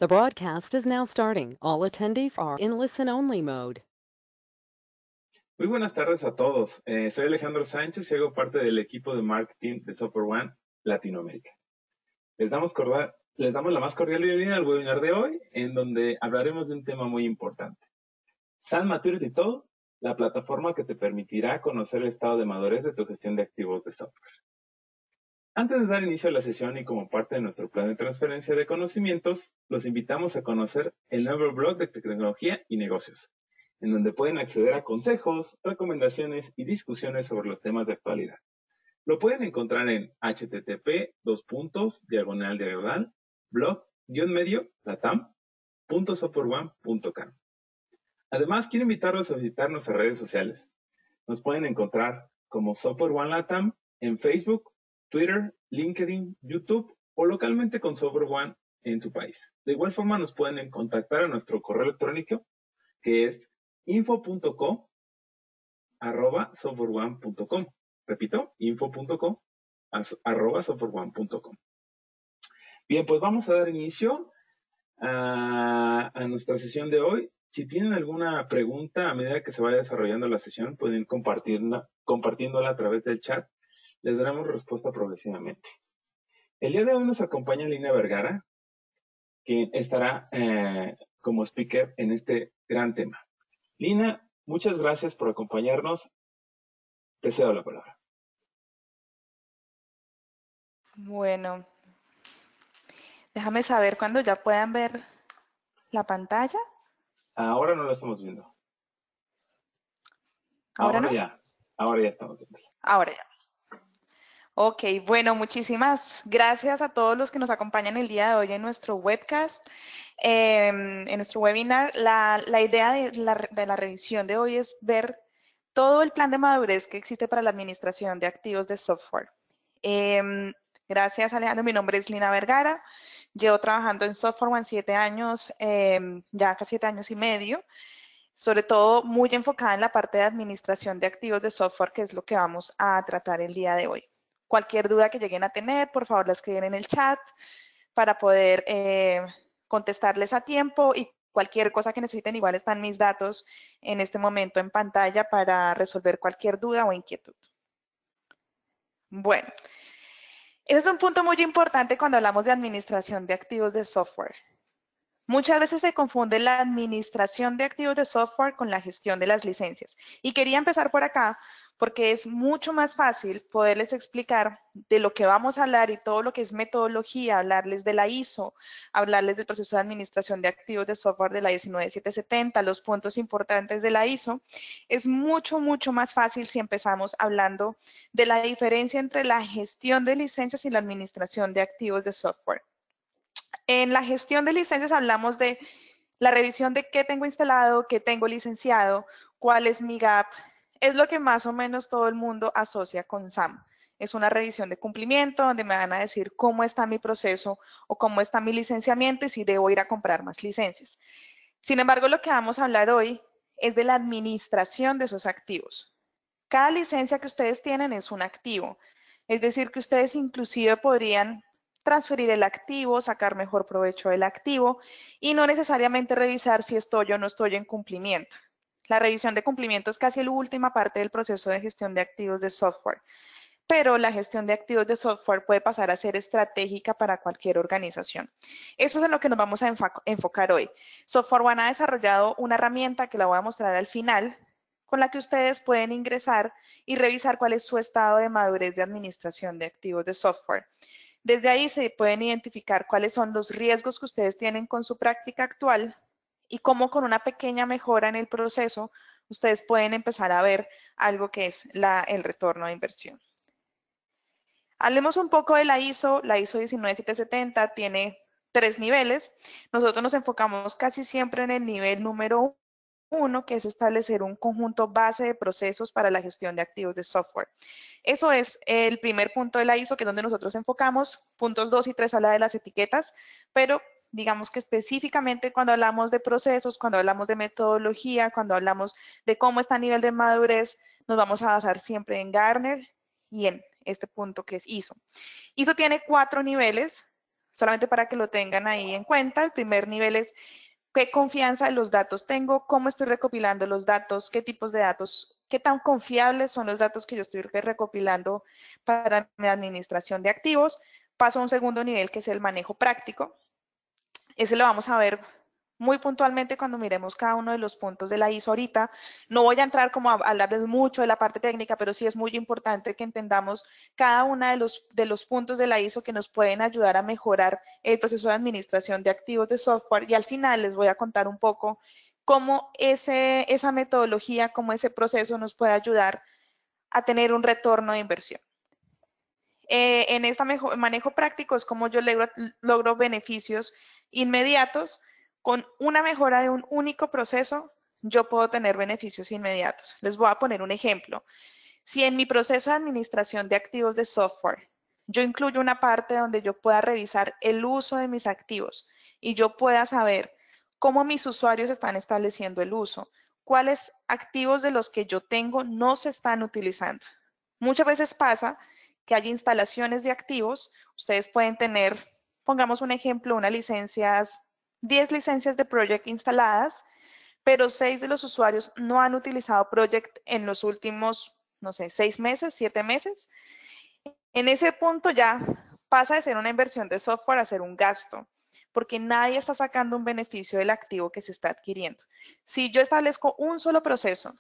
The broadcast is now starting. All attendees are in listen-only mode. Muy buenas tardes a todos. Soy Alejandro Sánchez y hago parte del equipo de marketing de Software One Latinoamérica. Les damos la más cordial bienvenida al webinar de hoy, en donde hablaremos de un tema muy importante. SAN Maturity Tool, la plataforma que te permitirá conocer el estado de madurez de tu gestión de activos de software. Antes de dar inicio a la sesión y como parte de nuestro plan de transferencia de conocimientos, los invitamos a conocer el nuevo blog de tecnología y negocios, en donde pueden acceder a consejos, recomendaciones y discusiones sobre los temas de actualidad. Lo pueden encontrar en http://blog-latam.softwareone.com. Además, quiero invitarlos a visitar nuestras redes sociales. Nos pueden encontrar como Software One Latam en Facebook, Twitter, LinkedIn, YouTube o localmente con Software One en su país. De igual forma nos pueden contactar a nuestro correo electrónico que es info.co@softwareone.com. Repito, info.co@softwareone.com. Bien, pues vamos a dar inicio a nuestra sesión de hoy. Si tienen alguna pregunta a medida que se vaya desarrollando la sesión, pueden compartiéndola a través del chat. Les daremos respuesta progresivamente. El día de hoy nos acompaña Lina Vergara, quien estará como speaker en este gran tema. Lina, muchas gracias por acompañarnos. Te cedo la palabra. Bueno, déjame saber cuando ya puedan ver la pantalla. Ahora no lo estamos viendo. ¿Ahora no? Ahora ya estamos viendo. Ahora ya. Ok, bueno, muchísimas gracias a todos los que nos acompañan el día de hoy en nuestro webcast, en nuestro webinar. La idea de la revisión de hoy es ver todo el plan de madurez que existe para la administración de activos de software. Gracias, Alejandro. Mi nombre es Lina Vergara. Llevo trabajando en Software One 7 años, ya casi 7 años y medio, sobre todo muy enfocada en la parte de administración de activos de software, que es lo que vamos a tratar el día de hoy. Cualquier duda que lleguen a tener, por favor, la escriben en el chat para poder contestarles a tiempo, y cualquier cosa que necesiten, igual están mis datos en este momento en pantalla para resolver cualquier duda o inquietud. Bueno, ese es un punto muy importante cuando hablamos de administración de activos de software. Muchas veces se confunde la administración de activos de software con la gestión de las licencias. Y quería empezar por acá porque es mucho más fácil poderles explicar de lo que vamos a hablar y todo lo que es metodología, hablarles de la ISO, hablarles del proceso de administración de activos de software de la 19770, los puntos importantes de la ISO. Es mucho más fácil si empezamos hablando de la diferencia entre la gestión de licencias y la administración de activos de software. En la gestión de licencias hablamos de la revisión de qué tengo instalado, qué tengo licenciado, cuál es mi gap. Es lo que más o menos todo el mundo asocia con SAM. Es una revisión de cumplimiento donde me van a decir cómo está mi proceso o cómo está mi licenciamiento y si debo ir a comprar más licencias. Sin embargo, lo que vamos a hablar hoy es de la administración de esos activos. Cada licencia que ustedes tienen es un activo. Es decir, que ustedes inclusive podrían transferir el activo, sacar mejor provecho del activo y no necesariamente revisar si estoy o no estoy en cumplimiento. La revisión de cumplimiento es casi la última parte del proceso de gestión de activos de software, pero la gestión de activos de software puede pasar a ser estratégica para cualquier organización. Eso es en lo que nos vamos a enfocar hoy. Software One ha desarrollado una herramienta que la voy a mostrar al final, con la que ustedes pueden ingresar y revisar cuál es su estado de madurez de administración de activos de software. Desde ahí se pueden identificar cuáles son los riesgos que ustedes tienen con su práctica actual y cómo con una pequeña mejora en el proceso ustedes pueden empezar a ver algo que es el retorno de inversión. Hablemos un poco de la ISO 19770 tiene 3 niveles. Nosotros nos enfocamos casi siempre en el nivel número 1, que es establecer un conjunto base de procesos para la gestión de activos de software. Eso es el primer punto de la ISO, que es donde nosotros enfocamos. Puntos 2 y 3 habla de las etiquetas, pero digamos que específicamente cuando hablamos de procesos, cuando hablamos de metodología, cuando hablamos de cómo está a nivel de madurez, nos vamos a basar siempre en Gartner y en este punto que es ISO. ISO tiene 4 niveles. Solamente para que lo tengan ahí en cuenta. El primer nivel es qué confianza en los datos tengo, cómo estoy recopilando los datos, qué tipos de datos, qué tan confiables son los datos que yo estoy recopilando para mi administración de activos. Paso a un segundo nivel que es el manejo práctico. Ese lo vamos a ver muy puntualmente cuando miremos cada uno de los puntos de la ISO ahorita. No voy a entrar como a hablarles mucho de la parte técnica, pero sí es muy importante que entendamos cada uno de los puntos de la ISO que nos pueden ayudar a mejorar el proceso de administración de activos de software, y al final les voy a contar un poco cómo esa metodología, cómo ese proceso nos puede ayudar a tener un retorno de inversión. En este manejo práctico es como yo logro beneficios inmediatos. Con una mejora de un único proceso, yo puedo tener beneficios inmediatos. Les voy a poner un ejemplo. Si en mi proceso de administración de activos de software, yo incluyo una parte donde yo pueda revisar el uso de mis activos y yo pueda saber cómo mis usuarios están estableciendo el uso, cuáles activos de los que yo tengo no se están utilizando. Muchas veces pasa que hay instalaciones de activos. Ustedes pueden tener, pongamos un ejemplo, 10 licencias de Project instaladas, pero 6 de los usuarios no han utilizado Project en los últimos, no sé, 6 meses, 7 meses. En ese punto ya pasa de ser una inversión de software a ser un gasto, porque nadie está sacando un beneficio del activo que se está adquiriendo. Si yo establezco un solo proceso,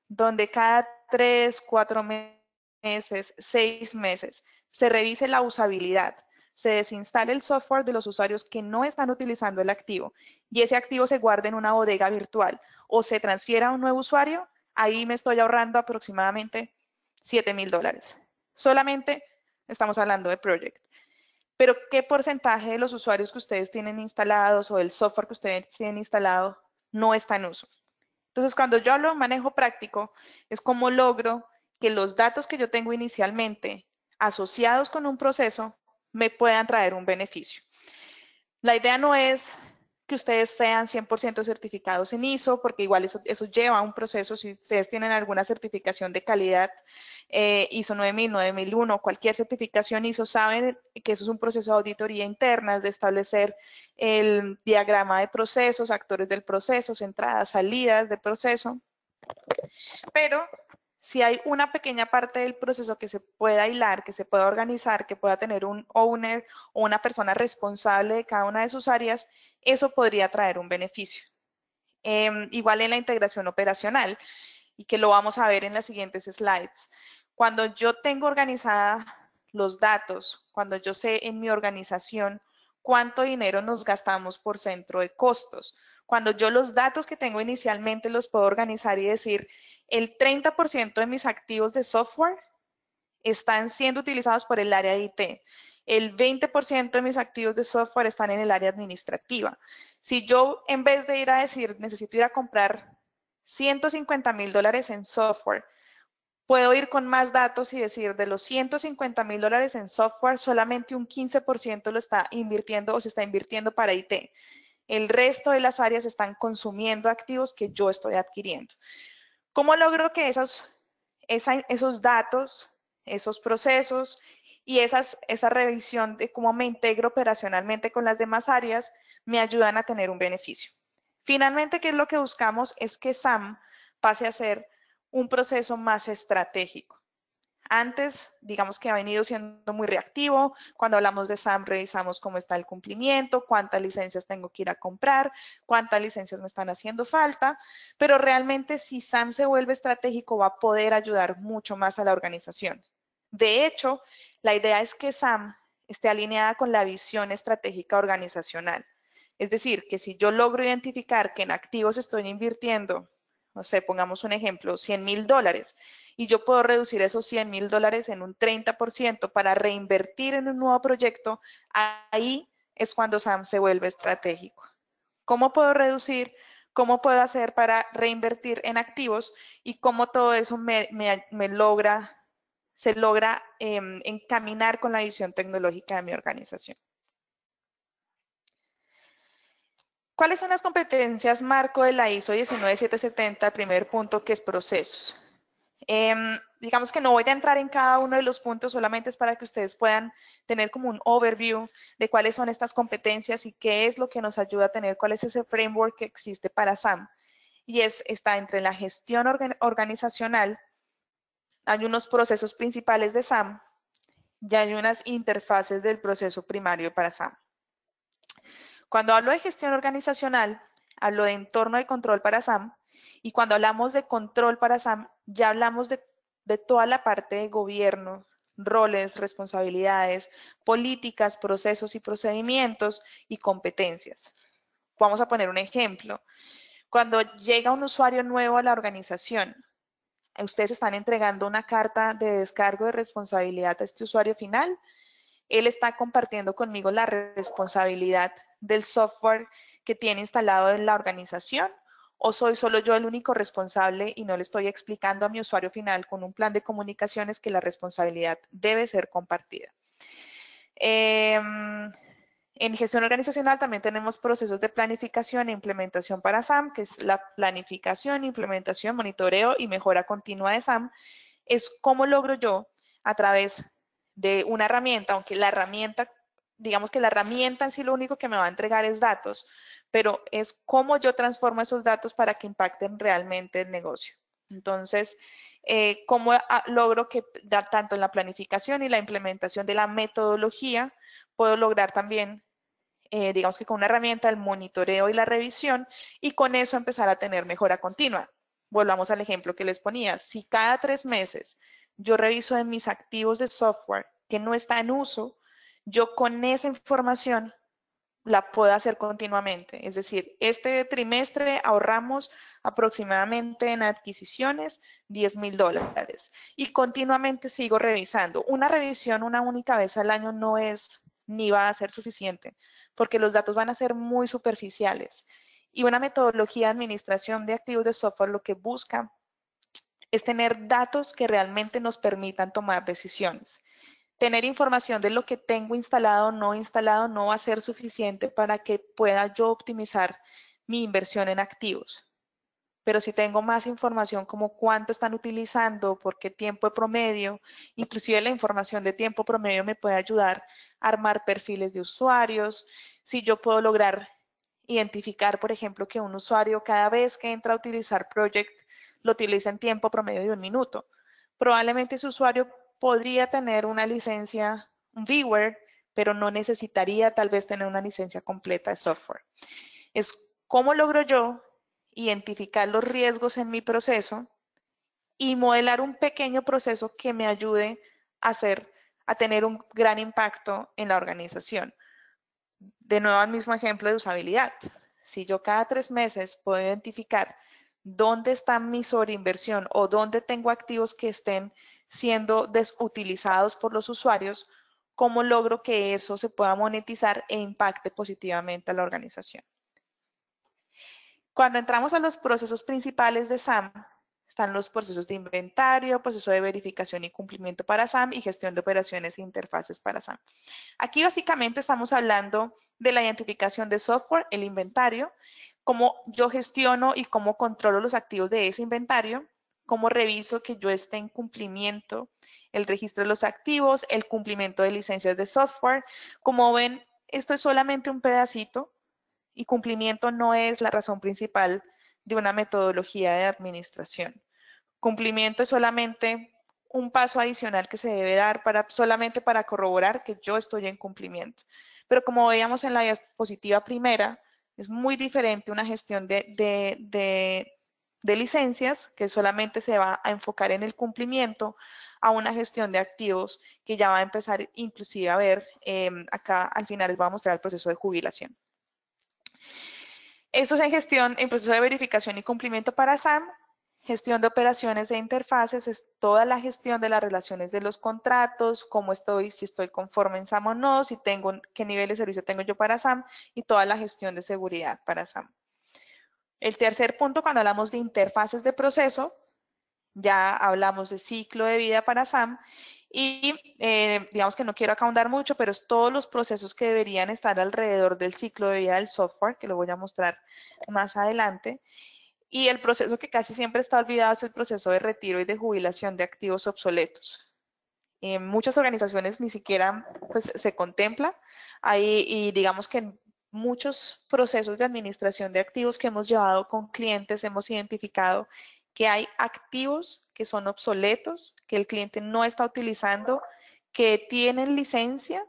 donde cada 3, 4 meses, 6 meses, se revise la usabilidad, se desinstale el software de los usuarios que no están utilizando el activo y ese activo se guarde en una bodega virtual o se transfiera a un nuevo usuario, ahí me estoy ahorrando aproximadamente $7,000. Solamente estamos hablando de Project. Pero ¿qué porcentaje de los usuarios que ustedes tienen instalados o del software que ustedes tienen instalado no está en uso? Entonces, cuando yo hablo de manejo práctico, es como logro que los datos que yo tengo inicialmente asociados con un proceso me puedan traer un beneficio. La idea no es que ustedes sean 100% certificados en ISO, porque igual eso lleva un proceso. Si ustedes tienen alguna certificación de calidad, ISO 9000, 9001, cualquier certificación ISO, saben que eso es un proceso de auditoría interna, es de establecer el diagrama de procesos, actores del proceso, entradas, salidas de proceso. Pero si hay una pequeña parte del proceso que se pueda hilar, que se pueda organizar, que pueda tener un owner o una persona responsable de cada una de sus áreas, eso podría traer un beneficio. Igual en la integración operacional, y que lo vamos a ver en las siguientes slides. Cuando yo tengo organizada los datos, cuando yo sé en mi organización cuánto dinero nos gastamos por centro de costos, cuando yo los datos que tengo inicialmente los puedo organizar y decir, el 30% de mis activos de software están siendo utilizados por el área de IT. El 20% de mis activos de software están en el área administrativa. Si yo, en vez de ir a decir, necesito ir a comprar $150,000 en software, puedo ir con más datos y decir, de los $150,000 en software, solamente un 15% lo está invirtiendo o se está invirtiendo para IT. El resto de las áreas están consumiendo activos que yo estoy adquiriendo. ¿Cómo logro que esos datos, esos procesos y esa revisión de cómo me integro operacionalmente con las demás áreas me ayudan a tener un beneficio? Finalmente, ¿qué es lo que buscamos? Es que SAM pase a ser un proceso más estratégico. Antes, digamos que ha venido siendo muy reactivo. Cuando hablamos de SAM, revisamos cómo está el cumplimiento, cuántas licencias tengo que ir a comprar, cuántas licencias me están haciendo falta, pero realmente si SAM se vuelve estratégico, va a poder ayudar mucho más a la organización. De hecho, la idea es que SAM esté alineada con la visión estratégica organizacional. Es decir, que si yo logro identificar que en activos estoy invirtiendo, no sé, pongamos un ejemplo, $100,000, y yo puedo reducir esos $100,000 en un 30% para reinvertir en un nuevo proyecto, ahí es cuando SAM se vuelve estratégico. ¿Cómo puedo reducir? ¿Cómo puedo hacer para reinvertir en activos? Y cómo todo eso se logra encaminar con la visión tecnológica de mi organización. ¿Cuáles son las competencias marco de la ISO 19770? El primer punto, que es procesos. Digamos que no voy a entrar en cada uno de los puntos, solamente es para que ustedes puedan tener como un overview de cuáles son estas competencias y qué es lo que nos ayuda a tener, cuál es ese framework que existe para SAM. Y está entre la gestión organizacional, hay unos procesos principales de SAM y hay unas interfaces del proceso primario para SAM. Cuando hablo de gestión organizacional, hablo de entorno de control para SAM, y cuando hablamos de control para SAM, ya hablamos de toda la parte de gobierno, roles, responsabilidades, políticas, procesos y procedimientos y competencias. Vamos a poner un ejemplo. Cuando llega un usuario nuevo a la organización, ustedes están entregando una carta de descargo de responsabilidad a este usuario final. Él está compartiendo conmigo la responsabilidad del software que tiene instalado en la organización, o soy solo yo el único responsable y no le estoy explicando a mi usuario final con un plan de comunicaciones que la responsabilidad debe ser compartida. En gestión organizacional también tenemos procesos de planificación e implementación para SAM, que es la planificación, implementación, monitoreo y mejora continua de SAM. Es cómo logro yo, a través de una herramienta, aunque la herramienta, digamos que la herramienta en sí lo único que me va a entregar es datos, pero es cómo yo transformo esos datos para que impacten realmente el negocio. Entonces, cómo logro que tanto en la planificación y la implementación de la metodología, puedo lograr también, digamos que con una herramienta, el monitoreo y la revisión, y con eso empezar a tener mejora continua. Volvamos al ejemplo que les ponía. Si cada 3 meses yo reviso en mis activos de software que no está en uso, yo con esa información la puedo hacer continuamente. Es decir, este trimestre ahorramos aproximadamente en adquisiciones $10,000 y continuamente sigo revisando. Una revisión una única vez al año no es ni va a ser suficiente porque los datos van a ser muy superficiales. Y una metodología de administración de activos de software lo que busca es tener datos que realmente nos permitan tomar decisiones. Tener información de lo que tengo instalado o no instalado no va a ser suficiente para que pueda yo optimizar mi inversión en activos. Pero si tengo más información como cuánto están utilizando, por qué tiempo de promedio, inclusive la información de tiempo promedio me puede ayudar a armar perfiles de usuarios. Si yo puedo lograr identificar, por ejemplo, que un usuario cada vez que entra a utilizar Project lo utiliza en tiempo promedio de 1 minuto. Probablemente ese usuario podría tener una licencia, un viewer, pero no necesitaría tal vez tener una licencia completa de software. Es cómo logro yo identificar los riesgos en mi proceso y modelar un pequeño proceso que me ayude a tener un gran impacto en la organización. De nuevo, al mismo ejemplo de usabilidad. Si yo cada 3 meses puedo identificar dónde está mi sobreinversión o dónde tengo activos que estén siendo desutilizados por los usuarios, ¿cómo logro que eso se pueda monetizar e impacte positivamente a la organización? Cuando entramos a los procesos principales de SAM, están los procesos de inventario, proceso de verificación y cumplimiento para SAM y gestión de operaciones e interfaces para SAM. Aquí básicamente estamos hablando de la identificación de software, el inventario, cómo yo gestiono y cómo controlo los activos de ese inventario, cómo reviso que yo esté en cumplimiento, el registro de los activos, el cumplimiento de licencias de software. Como ven, esto es solamente un pedacito y cumplimiento no es la razón principal de una metodología de administración. Cumplimiento es solamente un paso adicional que se debe dar solamente para corroborar que yo estoy en cumplimiento. Pero como veíamos en la diapositiva primera, es muy diferente una gestión de licencias, que solamente se va a enfocar en el cumplimiento, a una gestión de activos que ya va a empezar inclusive a ver, acá al final les voy a mostrar el proceso de jubilación. Esto es en proceso de verificación y cumplimiento para SAM. Gestión de operaciones de interfaces es toda la gestión de las relaciones de los contratos, cómo estoy, si estoy conforme en SAM o no, si tengo, qué nivel de servicio tengo yo para SAM y toda la gestión de seguridad para SAM. El tercer punto, cuando hablamos de interfaces de proceso, ya hablamos de ciclo de vida para SAM y digamos que no quiero acá ahondar mucho, pero es todos los procesos que deberían estar alrededor del ciclo de vida del software, que lo voy a mostrar más adelante. Y el proceso que casi siempre está olvidado es el proceso de retiro y de jubilación de activos obsoletos. En muchas organizaciones ni siquiera pues, se contempla ahí, y digamos que en muchos procesos de administración de activos que hemos llevado con clientes hemos identificado que hay activos que son obsoletos, que el cliente no está utilizando, que tienen licencia,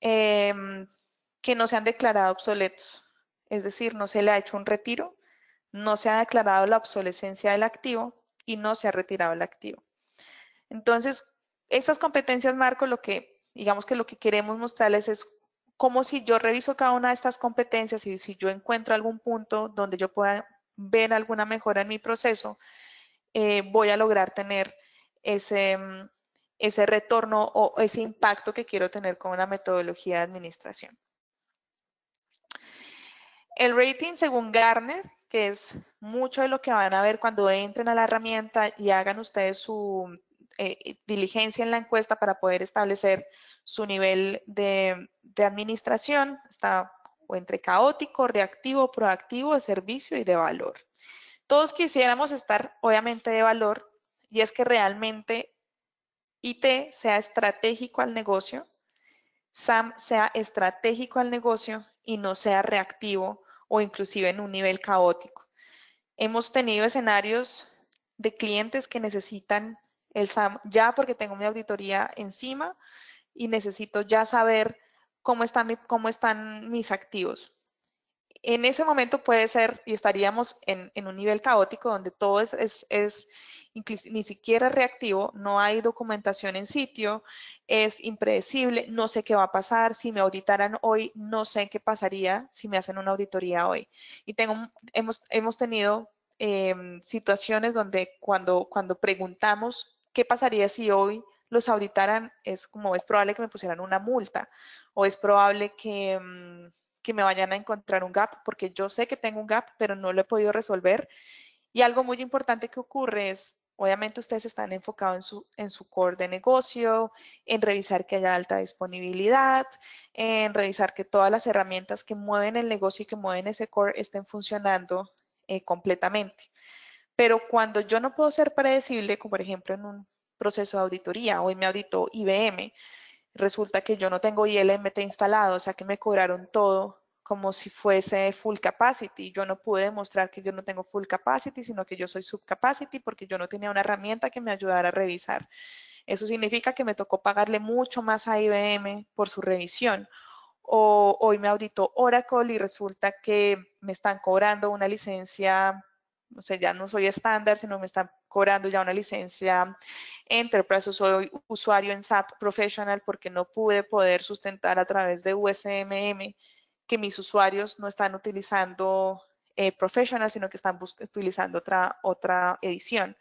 que no se han declarado obsoletos. Es decir, no se le ha hecho un retiro, no se ha declarado la obsolescencia del activo y no se ha retirado el activo. Entonces, estas competencias, Marco, digamos que lo que queremos mostrarles es como si yo reviso cada una de estas competencias y si yo encuentro algún punto donde yo pueda ver alguna mejora en mi proceso, voy a lograr tener ese, ese retorno o ese impacto que quiero tener con una metodología de administración. El rating según Gartner, que es mucho de lo que van a ver cuando entren a la herramienta y hagan ustedes su diligencia en la encuesta para poder establecer su nivel de administración, está o entre caótico, reactivo, proactivo, de servicio y de valor. Todos quisiéramos estar obviamente de valor, y es que realmente IT sea estratégico al negocio, SAM sea estratégico al negocio y no sea reactivo o inclusive en un nivel caótico. Hemos tenido escenarios de clientes que necesitan el SAM ya porque tengo mi auditoría encima y necesito ya saber cómo están mis activos. En ese momento puede ser, y estaríamos en un nivel caótico donde todo ni siquiera reactivo, no hay documentación en sitio, es impredecible, no sé qué va a pasar, si me auditaran hoy, no sé qué pasaría si me hacen una auditoría hoy. Y hemos tenido situaciones donde cuando preguntamos qué pasaría si hoy los auditaran, es probable que me pusieran una multa, o es probable que me vayan a encontrar un gap, porque yo sé que tengo un gap, pero no lo he podido resolver. Y algo muy importante que ocurre es, obviamente ustedes están enfocados en su core de negocio, en revisar que haya alta disponibilidad, en revisar que todas las herramientas que mueven el negocio y que mueven ese core estén funcionando completamente. Pero cuando yo no puedo ser predecible, como por ejemplo en un proceso de auditoría, hoy me auditó IBM, resulta que yo no tengo ILMT instalado, o sea que me cobraron todo como si fuese full capacity. Yo no pude demostrar que yo no tengo full capacity, sino que yo soy subcapacity porque yo no tenía una herramienta que me ayudara a revisar. Eso significa que me tocó pagarle mucho más a IBM por su revisión. O hoy me auditó Oracle y resulta que me están cobrando una licencia, no sé, ya no soy estándar, sino me están cobrando ya una licencia Enterprise, o soy usuario en SAP Professional porque no pude poder sustentar a través de USMM que mis usuarios no están utilizando Professional, sino que están utilizando otra edición.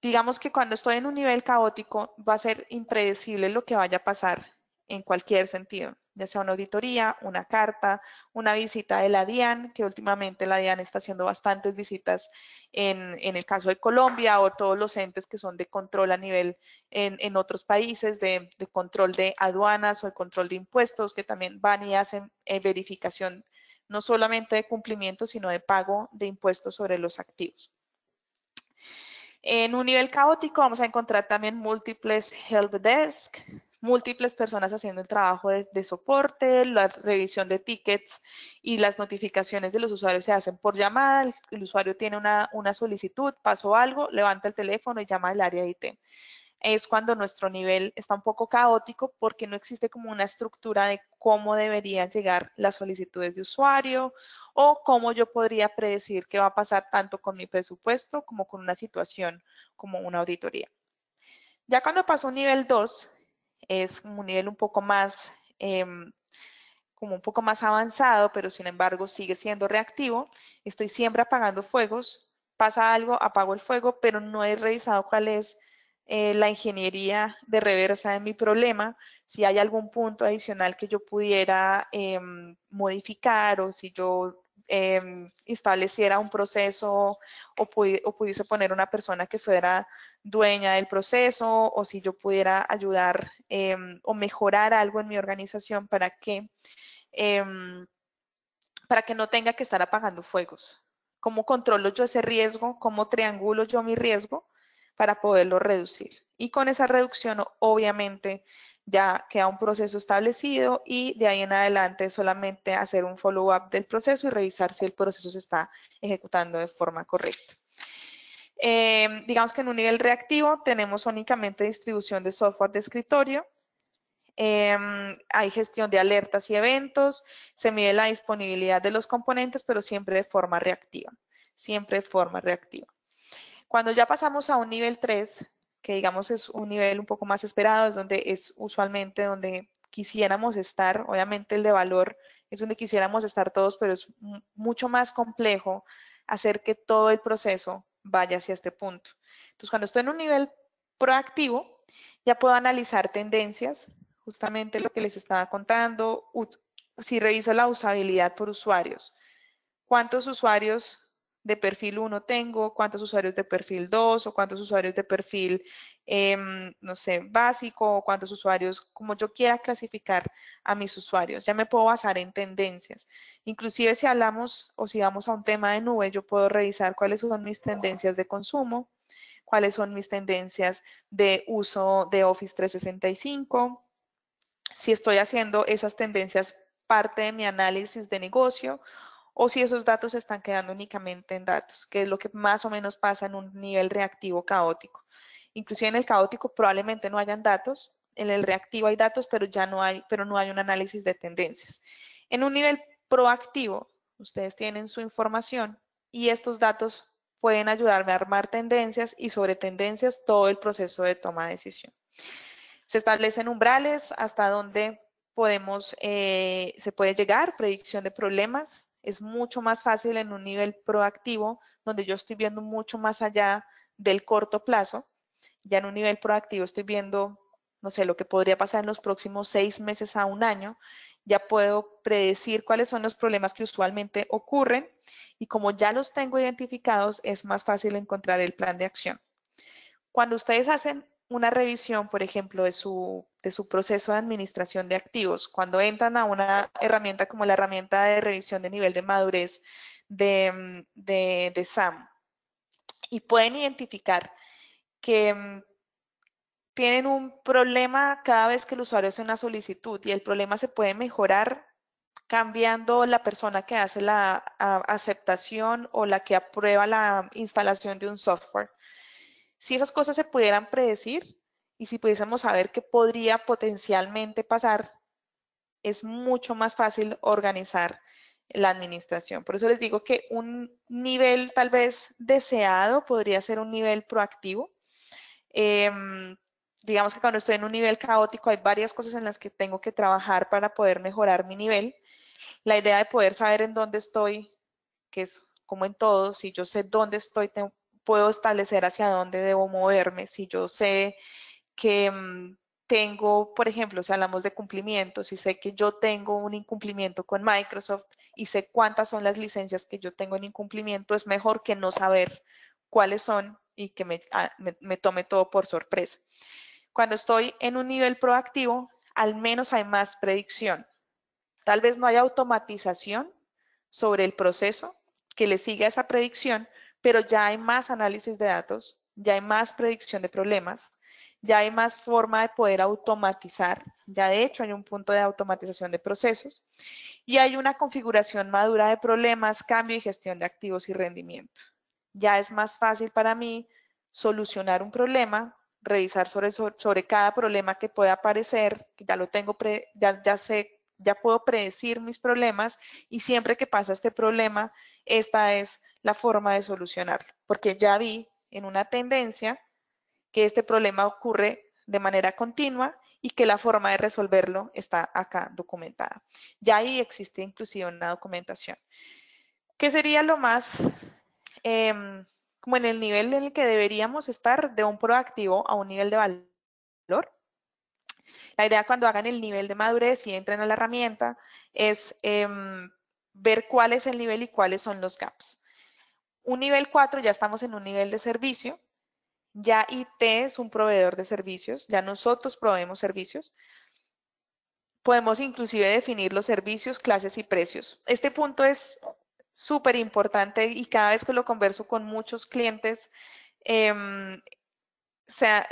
Digamos que cuando estoy en un nivel caótico va a ser impredecible lo que vaya a pasar en cualquier sentido, ya sea una auditoría, una carta, una visita de la DIAN, que últimamente la DIAN está haciendo bastantes visitas en el caso de Colombia, o todos los entes que son de control a nivel en otros países, de control de aduanas o el control de impuestos, que también van y hacen verificación no solamente de cumplimiento, sino de pago de impuestos sobre los activos. En un nivel caótico vamos a encontrar también múltiples helpdesk, múltiples personas haciendo el trabajo de soporte, la revisión de tickets y las notificaciones de los usuarios se hacen por llamada. El usuario tiene una solicitud, pasó algo, levanta el teléfono y llama al área de IT. Es cuando nuestro nivel está un poco caótico porque no existe como una estructura de cómo deberían llegar las solicitudes de usuario o cómo yo podría predecir qué va a pasar tanto con mi presupuesto como con una situación como una auditoría. Ya cuando pasó un nivel 2, es un nivel un poco más, como un poco más avanzado, pero sin embargo sigue siendo reactivo. Estoy siempre apagando fuegos, pasa algo, apago el fuego, pero no he revisado cuál es la ingeniería de reversa de mi problema, si hay algún punto adicional que yo pudiera modificar, o si yo estableciera un proceso o pudiese poner una persona que fuera dueña del proceso, o si yo pudiera ayudar o mejorar algo en mi organización para que no tenga que estar apagando fuegos cómo controlo yo ese riesgo, cómo triangulo yo mi riesgo para poderlo reducir. Y con esa reducción, obviamente, ya queda un proceso establecido y de ahí en adelante solamente hacer un follow-up del proceso y revisar si el proceso se está ejecutando de forma correcta. Digamos que en un nivel reactivo tenemos únicamente distribución de software de escritorio. Hay gestión de alertas y eventos, se mide la disponibilidad de los componentes, pero siempre de forma reactiva, siempre de forma reactiva. Cuando ya pasamos a un nivel 3, que digamos es un nivel un poco más esperado, es donde es usualmente donde quisiéramos estar, obviamente el de valor es donde quisiéramos estar todos, pero es mucho más complejo hacer que todo el proceso vaya hacia este punto. Entonces, cuando estoy en un nivel proactivo, ya puedo analizar tendencias, justamente lo que les estaba contando, si reviso la usabilidad por usuarios, cuántos usuarios de perfil 1 tengo, cuántos usuarios de perfil 2 o cuántos usuarios de perfil, no sé, básico, o cuántos usuarios, como yo quiera clasificar a mis usuarios. Ya me puedo basar en tendencias. Inclusive si hablamos o si vamos a un tema de nube, yo puedo revisar cuáles son mis tendencias de consumo, cuáles son mis tendencias de uso de Office 365, si estoy haciendo esas tendencias parte de mi análisis de negocio o si esos datos están quedando únicamente en datos, que es lo que más o menos pasa en un nivel reactivo caótico. Inclusive en el caótico probablemente no hayan datos, en el reactivo hay datos, pero no hay un análisis de tendencias. En un nivel proactivo, ustedes tienen su información y estos datos pueden ayudarme a armar tendencias y sobre tendencias todo el proceso de toma de decisión. Se establecen umbrales hasta donde se puede llegar, predicción de problemas. Es mucho más fácil en un nivel proactivo, donde yo estoy viendo mucho más allá del corto plazo. Ya en un nivel proactivo estoy viendo, no sé, lo que podría pasar en los próximos 6 meses a un año. Ya puedo predecir cuáles son los problemas que usualmente ocurren y como ya los tengo identificados, es más fácil encontrar el plan de acción. Cuando ustedes hacen una revisión, por ejemplo, de su proceso de administración de activos, cuando entran a una herramienta como la herramienta de revisión de nivel de madurez de SAM y pueden identificar que tienen un problema cada vez que el usuario hace una solicitud y el problema se puede mejorar cambiando la persona que hace la aceptación o la que aprueba la instalación de un software. Si esas cosas se pudieran predecir y si pudiésemos saber qué podría potencialmente pasar, es mucho más fácil organizar la administración. Por eso les digo que un nivel tal vez deseado podría ser un nivel proactivo. Digamos que cuando estoy en un nivel caótico hay varias cosas en las que tengo que trabajar para poder mejorar mi nivel. La idea de poder saber en dónde estoy, que es como en todo, si yo sé dónde estoy, puedo establecer hacia dónde debo moverme. Si yo sé que tengo, por ejemplo, si hablamos de cumplimientos, si sé que yo tengo un incumplimiento con Microsoft y sé cuántas son las licencias que yo tengo en incumplimiento, es mejor que no saber cuáles son y que me tome todo por sorpresa. Cuando estoy en un nivel proactivo, al menos hay más predicción. Tal vez no haya automatización sobre el proceso que le siga esa predicción, pero ya hay más análisis de datos, ya hay más predicción de problemas, ya hay más forma de poder automatizar, ya de hecho hay un punto de automatización de procesos y hay una configuración madura de problemas, cambio y gestión de activos y rendimiento. Ya es más fácil para mí solucionar un problema, revisar sobre cada problema que pueda aparecer, que ya lo tengo, ya sé, ya puedo predecir mis problemas y siempre que pasa este problema, esta es la forma de solucionarlo, porque ya vi en una tendencia que este problema ocurre de manera continua y que la forma de resolverlo está acá documentada. Ya ahí existe inclusive una documentación. ¿Qué sería lo más como en el nivel en el que deberíamos estar de un proactivo a un nivel de valor? La idea cuando hagan el nivel de madurez y entren a la herramienta es ver cuál es el nivel y cuáles son los gaps. Un nivel 4 ya estamos en un nivel de servicio. Ya IT es un proveedor de servicios, ya nosotros proveemos servicios. Podemos inclusive definir los servicios, clases y precios. Este punto es súper importante y cada vez que lo converso con muchos clientes,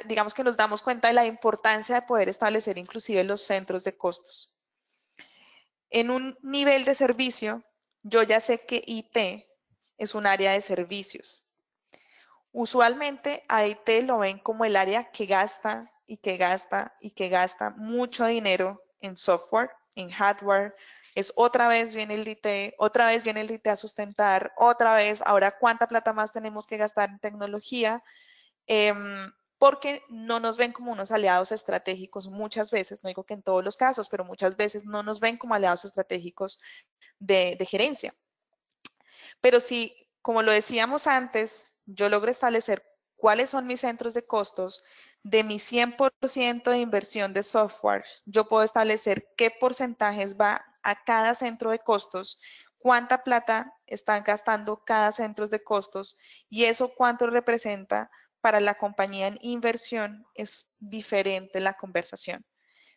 digamos que nos damos cuenta de la importancia de poder establecer inclusive los centros de costos. En un nivel de servicio, yo ya sé que IT es un área de servicios. Usualmente a IT lo ven como el área que gasta y que gasta y que gasta mucho dinero en software, en hardware. Es otra vez viene el IT, otra vez viene el IT a sustentar, otra vez, ahora cuánta plata más tenemos que gastar en tecnología, porque no nos ven como unos aliados estratégicos muchas veces, no digo que en todos los casos, pero muchas veces no nos ven como aliados estratégicos de gerencia. Pero si, como lo decíamos antes, yo logro establecer cuáles son mis centros de costos, de mi 100% de inversión de software, yo puedo establecer qué porcentajes va a cada centro de costos, cuánta plata están gastando cada centro de costos y eso cuánto representa para la compañía en inversión, es diferente la conversación.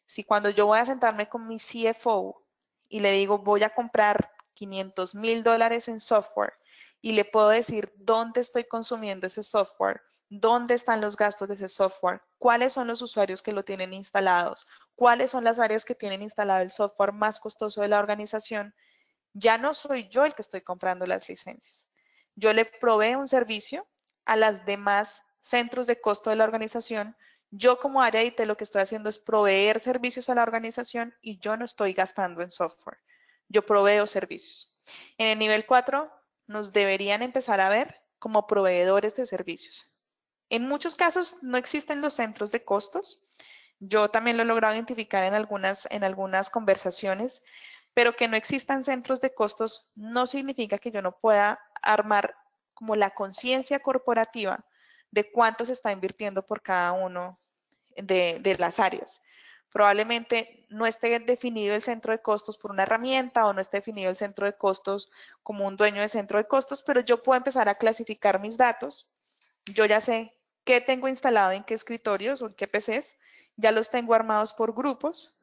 Si cuando yo voy a sentarme con mi CFO y le digo voy a comprar $500,000 en software y le puedo decir dónde estoy consumiendo ese software, dónde están los gastos de ese software, cuáles son los usuarios que lo tienen instalados, cuáles son las áreas que tienen instalado el software más costoso de la organización, ya no soy yo el que estoy comprando las licencias. Yo le proveo un servicio a las demás centros de costo de la organización. Yo como área de IT lo que estoy haciendo es proveer servicios a la organización y yo no estoy gastando en software. Yo proveo servicios. En el nivel 4 nos deberían empezar a ver como proveedores de servicios. En muchos casos no existen los centros de costos. Yo también lo he logrado identificar en algunas conversaciones, pero que no existan centros de costos no significa que yo no pueda armar como la conciencia corporativa de cuánto se está invirtiendo por cada uno de las áreas. Probablemente no esté definido el centro de costos por una herramienta o no esté definido el centro de costos como un dueño de centro de costos, pero yo puedo empezar a clasificar mis datos. Yo ya sé qué tengo instalado en qué escritorios o en qué PCs, ya los tengo armados por grupos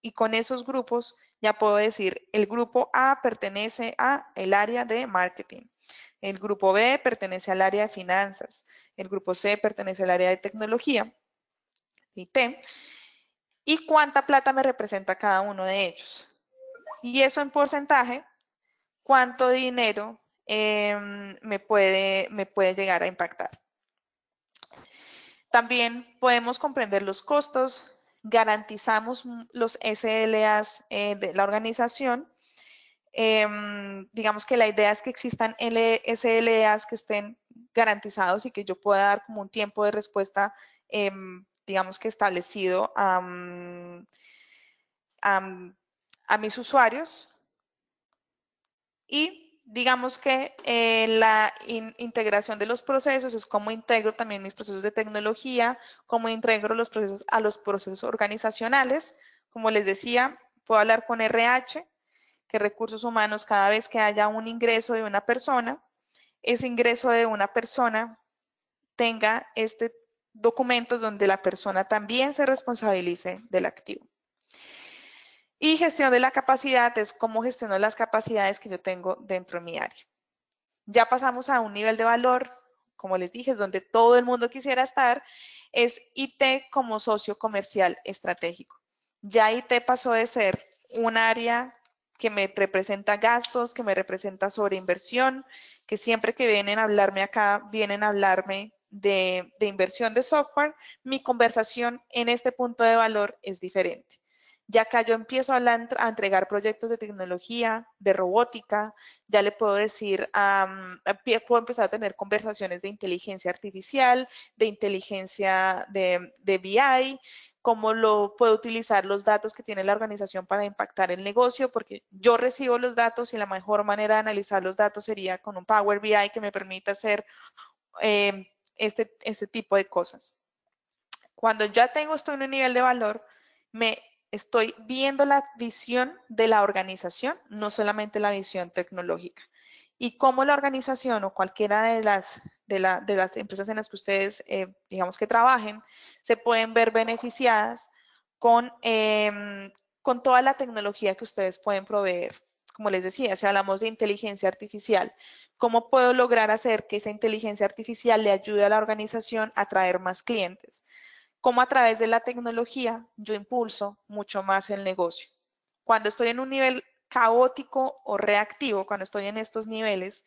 y con esos grupos ya puedo decir el grupo A pertenece a el área de marketing, el grupo B pertenece al área de finanzas, el grupo C pertenece al área de tecnología, IT, y cuánta plata me representa cada uno de ellos. Y eso en porcentaje, cuánto dinero me puede llegar a impactar. También podemos comprender los costos, garantizamos los SLAs de la organización. Digamos que la idea es que existan SLAs que estén garantizados y que yo pueda dar como un tiempo de respuesta, digamos que establecido a mis usuarios. Y digamos que la integración de los procesos es cómo integro también mis procesos de tecnología, cómo integro los procesos a los procesos organizacionales. Como les decía, puedo hablar con RH, que recursos humanos, cada vez que haya un ingreso de una persona, ese ingreso de una persona tenga documentos donde la persona también se responsabilice del activo. Y gestión de la capacidad es cómo gestiono las capacidades que yo tengo dentro de mi área. Ya pasamos a un nivel de valor, como les dije, es donde todo el mundo quisiera estar, es IT como socio comercial estratégico. Ya IT pasó de ser un área que me representa gastos, que me representa sobreinversión, que siempre que vienen a hablarme acá, vienen a hablarme de inversión de software, mi conversación en este punto de valor es diferente. Ya acá yo empiezo a entregar proyectos de tecnología, de robótica, ya le puedo decir, puedo empezar a tener conversaciones de inteligencia artificial, de inteligencia de BI, cómo lo puedo utilizar los datos que tiene la organización para impactar el negocio, porque yo recibo los datos y la mejor manera de analizar los datos sería con un Power BI que me permita hacer este tipo de cosas. Cuando ya tengo esto en un nivel de valor, me estoy viendo la visión de la organización, no solamente la visión tecnológica. Y cómo la organización o cualquiera de las empresas en las que ustedes, digamos que trabajen, se pueden ver beneficiadas con toda la tecnología que ustedes pueden proveer. como les decía, si hablamos de inteligencia artificial, ¿cómo puedo lograr hacer que esa inteligencia artificial le ayude a la organización a traer más clientes? ¿Cómo a través de la tecnología yo impulso mucho más el negocio? Cuando estoy en un nivel caótico o reactivo, cuando estoy en estos niveles,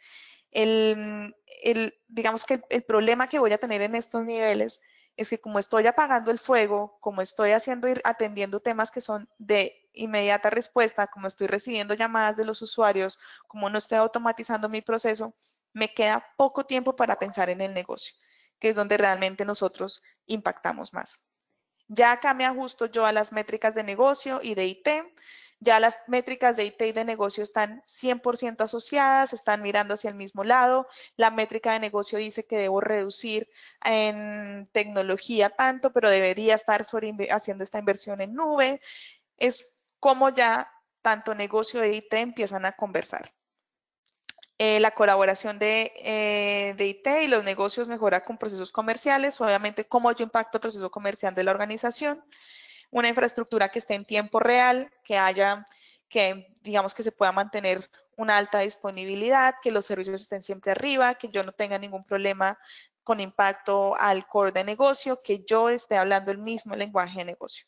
digamos que el problema que voy a tener en estos niveles es que como estoy apagando el fuego, como estoy atendiendo temas que son de inmediata respuesta, como estoy recibiendo llamadas de los usuarios, como no estoy automatizando mi proceso, me queda poco tiempo para pensar en el negocio, que es donde realmente nosotros impactamos más. Ya acá me ajusto yo a las métricas de negocio y de IT. Ya las métricas de IT y de negocio están 100% asociadas, están mirando hacia el mismo lado. La métrica de negocio dice que debo reducir en tecnología tanto, pero debería estar haciendo esta inversión en nube. Es como ya tanto negocio e IT empiezan a conversar. La colaboración de IT y los negocios mejora con procesos comerciales, obviamente cómo yo impacto el proceso comercial de la organización, una infraestructura que esté en tiempo real, que digamos que se pueda mantener una alta disponibilidad, que los servicios estén siempre arriba, que yo no tenga ningún problema con impacto al core de negocio, que yo esté hablando el mismo lenguaje de negocio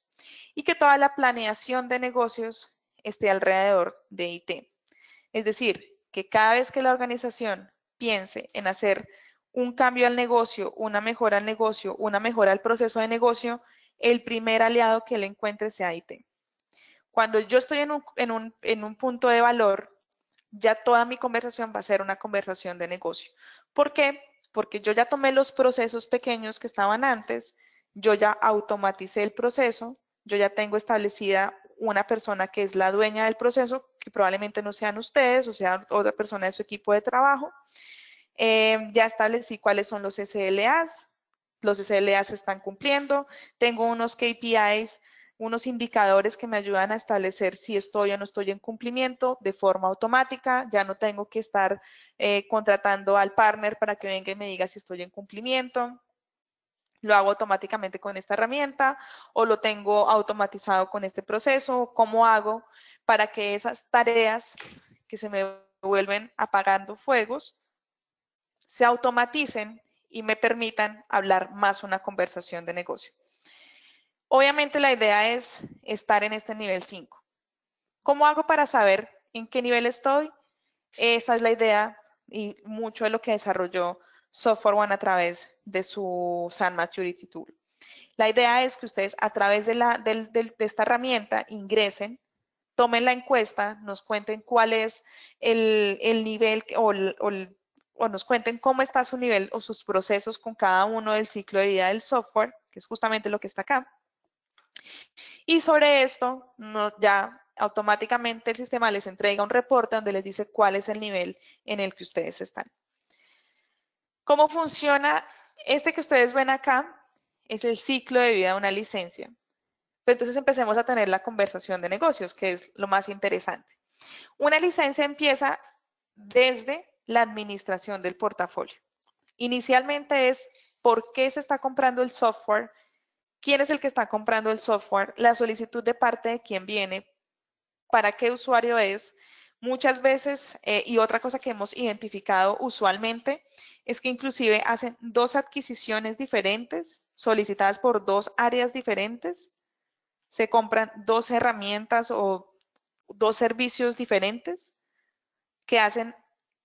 y que toda la planeación de negocios esté alrededor de IT. Es decir, que cada vez que la organización piense en hacer un cambio al negocio, una mejora al negocio, una mejora al proceso de negocio, el primer aliado que le encuentre sea IT. Cuando yo estoy en un punto de valor, ya toda mi conversación va a ser una conversación de negocio. ¿Por qué? Porque yo ya tomé los procesos pequeños que estaban antes, yo ya automaticé el proceso, yo ya tengo establecida una persona que es la dueña del proceso, que probablemente no sean ustedes o sea otra persona de su equipo de trabajo. Ya establecí cuáles son los SLAs se están cumpliendo, tengo unos KPIs, unos indicadores que me ayudan a establecer si estoy o no estoy en cumplimiento de forma automática, ya no tengo que estar contratando al partner para que venga y me diga si estoy en cumplimiento, lo hago automáticamente con esta herramienta o lo tengo automatizado con este proceso, ¿cómo hago para que esas tareas que se me vuelven apagando fuegos se automaticen y me permitan hablar más una conversación de negocio? Obviamente la idea es estar en este nivel 5. ¿Cómo hago para saber en qué nivel estoy? Esa es la idea y mucho de lo que desarrolló SoftwareOne a través de su SAN Maturity Tool. La idea es que ustedes a través de esta herramienta ingresen, tomen la encuesta, nos cuenten cuál es el nivel o nos cuenten cómo está su nivel o sus procesos con cada uno del ciclo de vida del software, que es justamente lo que está acá. Y sobre esto, ya automáticamente el sistema les entrega un reporte donde les dice cuál es el nivel en el que ustedes están. ¿Cómo funciona? Este que ustedes ven acá es el ciclo de vida de una licencia. Pero entonces empecemos a tener la conversación de negocios, que es lo más interesante. Una licencia empieza desde la administración del portafolio. Inicialmente es por qué se está comprando el software, quién es el que está comprando el software, la solicitud de parte de quién viene, para qué usuario es. Muchas veces, y otra cosa que hemos identificado usualmente, es que inclusive hacen dos adquisiciones diferentes, solicitadas por dos áreas diferentes. Se compran dos herramientas o dos servicios diferentes que hacen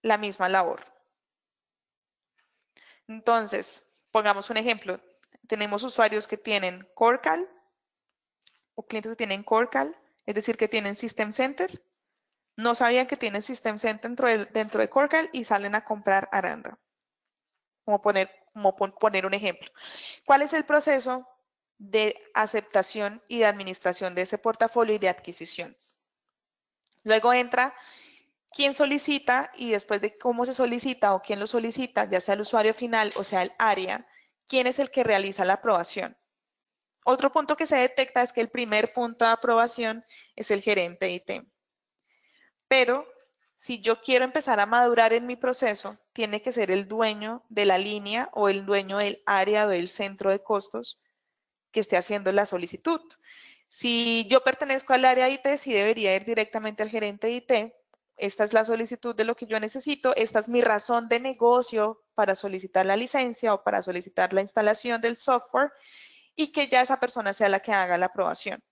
la misma labor. Entonces, pongamos un ejemplo. Tenemos usuarios que tienen CoreCal o clientes que tienen CoreCal, es decir, que tienen System Center. No sabían que tienen System Center dentro de CoreCal y salen a comprar Aranda. Como poner un ejemplo. ¿Cuál es el proceso de aceptación y de administración de ese portafolio y de adquisiciones? Luego entra quién solicita y después de cómo se solicita o quién lo solicita, ya sea el usuario final o sea el área, quién es el que realiza la aprobación. Otro punto que se detecta es que el primer punto de aprobación es el gerente de IT. Pero si yo quiero empezar a madurar en mi proceso, tiene que ser el dueño de la línea o el dueño del área o del centro de costos que esté haciendo la solicitud. Si yo pertenezco al área de IT, sí debería ir directamente al gerente de IT esta es la solicitud de lo que yo necesito, esta es mi razón de negocio para solicitar la licencia o para solicitar la instalación del software y que ya esa persona sea la que haga la aprobación.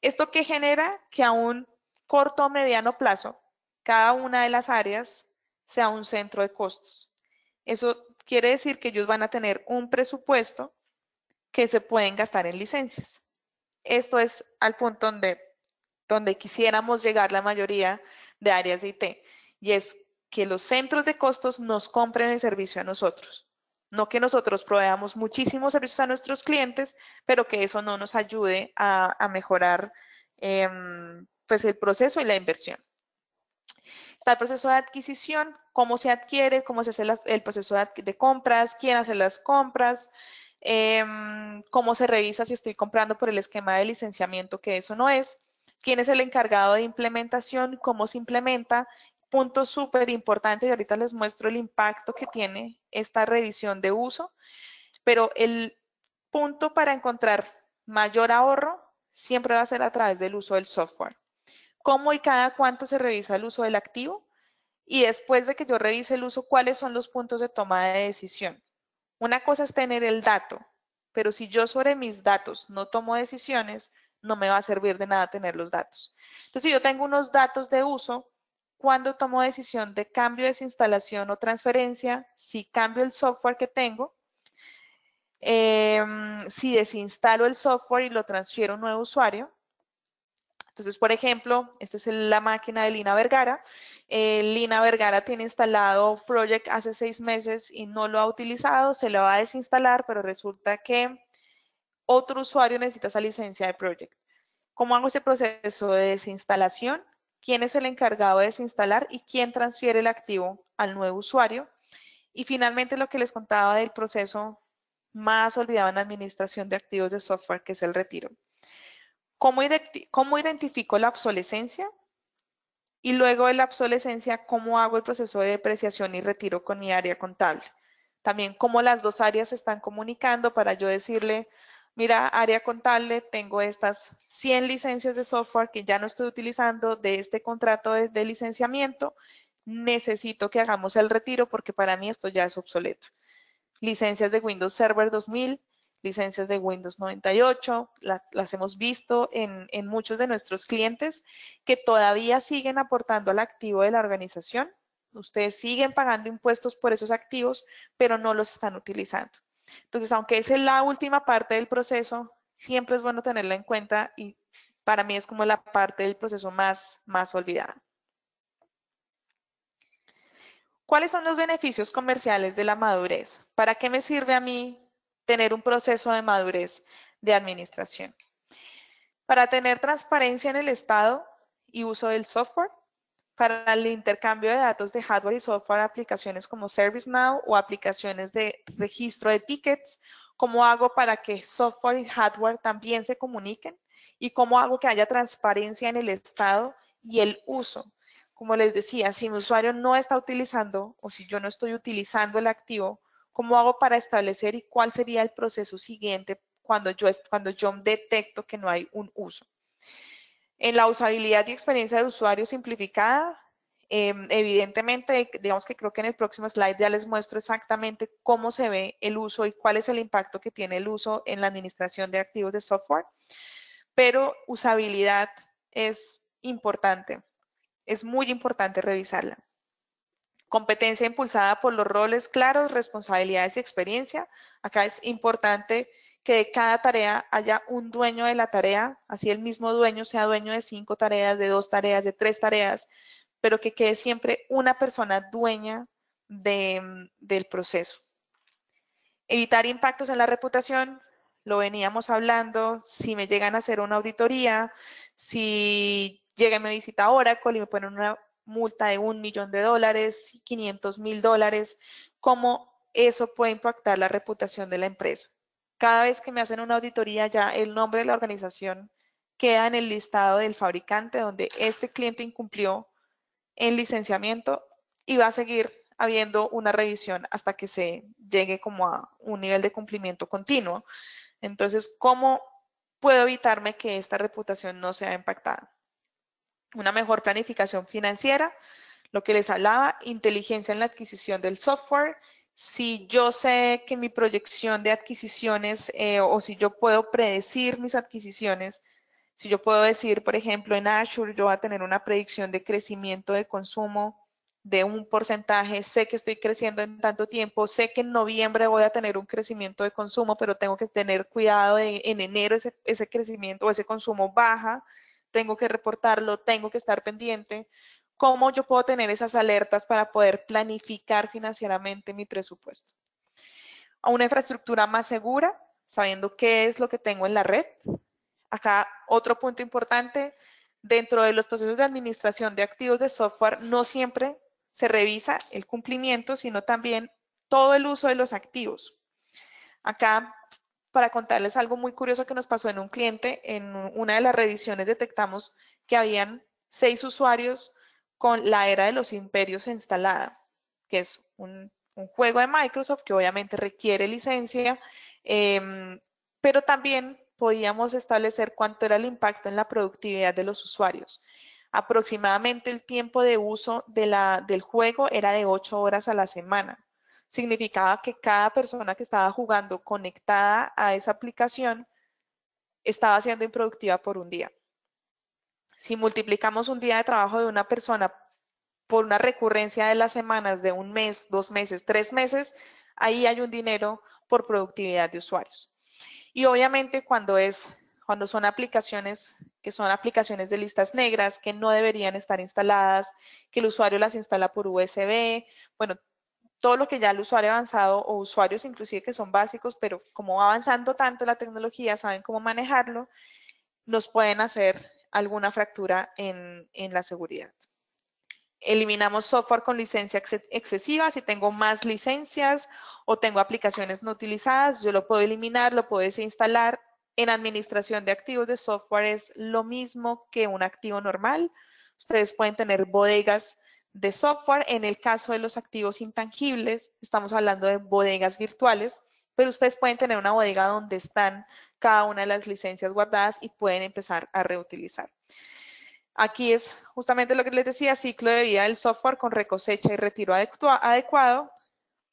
¿Esto qué genera? Que a un corto o mediano plazo, cada una de las áreas sea un centro de costos. Eso quiere decir que ellos van a tener un presupuesto que se pueden gastar en licencias. Esto es al punto donde quisiéramos llegar la mayoría de áreas de IT, y es que los centros de costos nos compren el servicio a nosotros. No que nosotros proveamos muchísimos servicios a nuestros clientes, pero que eso no nos ayude a mejorar pues el proceso y la inversión. Está el proceso de adquisición, cómo se adquiere, cómo se hace el proceso de compras, quién hace las compras, cómo se revisa si estoy comprando por el esquema de licenciamiento, que eso no es, quién es el encargado de implementación, cómo se implementa. Punto súper importante, y ahorita les muestro el impacto que tiene esta revisión de uso, pero el punto para encontrar mayor ahorro siempre va a ser a través del uso del software. ¿Cómo y cada cuánto se revisa el uso del activo? Y después de que yo revise el uso, ¿cuáles son los puntos de toma de decisión? Una cosa es tener el dato, pero si yo sobre mis datos no tomo decisiones, no me va a servir de nada tener los datos. Entonces, si yo tengo unos datos de uso, ¿cuándo tomo decisión de cambio, desinstalación o transferencia? Si cambio el software que tengo, si desinstalo el software y lo transfiero a un nuevo usuario. Entonces, por ejemplo, esta es la máquina de Lina Vergara. Lina Vergara tiene instalado Project hace 6 meses y no lo ha utilizado, se lo va a desinstalar, pero resulta que otro usuario necesita esa licencia de Project. ¿Cómo hago ese proceso de desinstalación? ¿Quién es el encargado de desinstalar y quién transfiere el activo al nuevo usuario? Y finalmente lo que les contaba del proceso más olvidado en administración de activos de software, que es el retiro. ¿Cómo identifico la obsolescencia? Y luego de la obsolescencia, ¿cómo hago el proceso de depreciación y retiro con mi área contable? También cómo las dos áreas se están comunicando para yo decirle, mira, área contable, tengo estas 100 licencias de software que ya no estoy utilizando de este contrato de licenciamiento, necesito que hagamos el retiro porque para mí esto ya es obsoleto. Licencias de Windows Server 2000, licencias de Windows 98, las hemos visto en muchos de nuestros clientes que todavía siguen aportando al activo de la organización. Ustedes siguen pagando impuestos por esos activos, pero no los están utilizando. Entonces, aunque esa es la última parte del proceso, siempre es bueno tenerla en cuenta y para mí es como la parte del proceso más olvidada. ¿Cuáles son los beneficios comerciales de la madurez? ¿Para qué me sirve a mí tener un proceso de madurez de administración? Para tener transparencia en el estado y uso del software, para el intercambio de datos de hardware y software, aplicaciones como ServiceNow o aplicaciones de registro de tickets, cómo hago para que software y hardware también se comuniquen y cómo hago que haya transparencia en el estado y el uso. Como les decía, si mi usuario no está utilizando o si yo no estoy utilizando el activo, ¿cómo hago para establecer y cuál sería el proceso siguiente cuando yo detecto que no hay un uso? En la usabilidad y experiencia de usuario simplificada, evidentemente, digamos que creo que en el próximo slide ya les muestro exactamente cómo se ve el uso y cuál es el impacto que tiene el uso en la administración de activos de software, pero usabilidad es importante. Es muy importante revisarla. Competencia impulsada por los roles claros, responsabilidades y experiencia. Acá es importante que de cada tarea haya un dueño de la tarea, así el mismo dueño sea dueño de 5 tareas, de 2 tareas, de 3 tareas, pero que quede siempre una persona dueña del proceso. Evitar impactos en la reputación, lo veníamos hablando, si me llegan a hacer una auditoría, si llega y me visita Oracle y me ponen una multa de $1 millón, $500,000, ¿cómo eso puede impactar la reputación de la empresa? Cada vez que me hacen una auditoría, ya el nombre de la organización queda en el listado del fabricante donde este cliente incumplió en licenciamiento y va a seguir habiendo una revisión hasta que se llegue como a un nivel de cumplimiento continuo. Entonces, ¿cómo puedo evitarme que esta reputación no sea impactada? Una mejor planificación financiera, lo que les hablaba, inteligencia en la adquisición del software. Si yo sé que mi proyección de adquisiciones o si yo puedo predecir mis adquisiciones, si yo puedo decir, por ejemplo, en Azure yo voy a tener una predicción de crecimiento de consumo de un porcentaje, sé que estoy creciendo en tanto tiempo, sé que en noviembre voy a tener un crecimiento de consumo, pero tengo que tener cuidado de en enero ese crecimiento o ese consumo baja, tengo que reportarlo, tengo que estar pendiente. ¿Cómo yo puedo tener esas alertas para poder planificar financieramente mi presupuesto? A una infraestructura más segura, sabiendo qué es lo que tengo en la red. Acá otro punto importante, dentro de los procesos de administración de activos de software, no siempre se revisa el cumplimiento, sino también todo el uso de los activos. Acá, para contarles algo muy curioso que nos pasó en un cliente, en una de las revisiones detectamos que habían 6 usuarios con la Era de los Imperios instalada, que es un juego de Microsoft que obviamente requiere licencia, pero también podíamos establecer cuánto era el impacto en la productividad de los usuarios. Aproximadamente el tiempo de uso del juego era de 8 horas a la semana. Significaba que cada persona que estaba jugando conectada a esa aplicación estaba siendo improductiva por un día. Si multiplicamos un día de trabajo de una persona por una recurrencia de las semanas de un mes, 2 meses, 3 meses, ahí hay un dinero por productividad de usuarios. Y obviamente cuando son aplicaciones que son aplicaciones de listas negras, que no deberían estar instaladas, que el usuario las instala por USB, bueno, todo lo que ya el usuario avanzado o usuarios inclusive que son básicos, pero como va avanzando tanto la tecnología, saben cómo manejarlo, nos pueden hacer alguna fractura en la seguridad. Eliminamos software con licencia excesiva. Si tengo más licencias o tengo aplicaciones no utilizadas, yo lo puedo eliminar, lo puedo desinstalar. En administración de activos de software es lo mismo que un activo normal. Ustedes pueden tener bodegas de software. En el caso de los activos intangibles, estamos hablando de bodegas virtuales, pero ustedes pueden tener una bodega donde están cada una de las licencias guardadas y pueden empezar a reutilizar. Aquí es justamente lo que les decía, ciclo de vida del software con recosecha y retiro adecuado.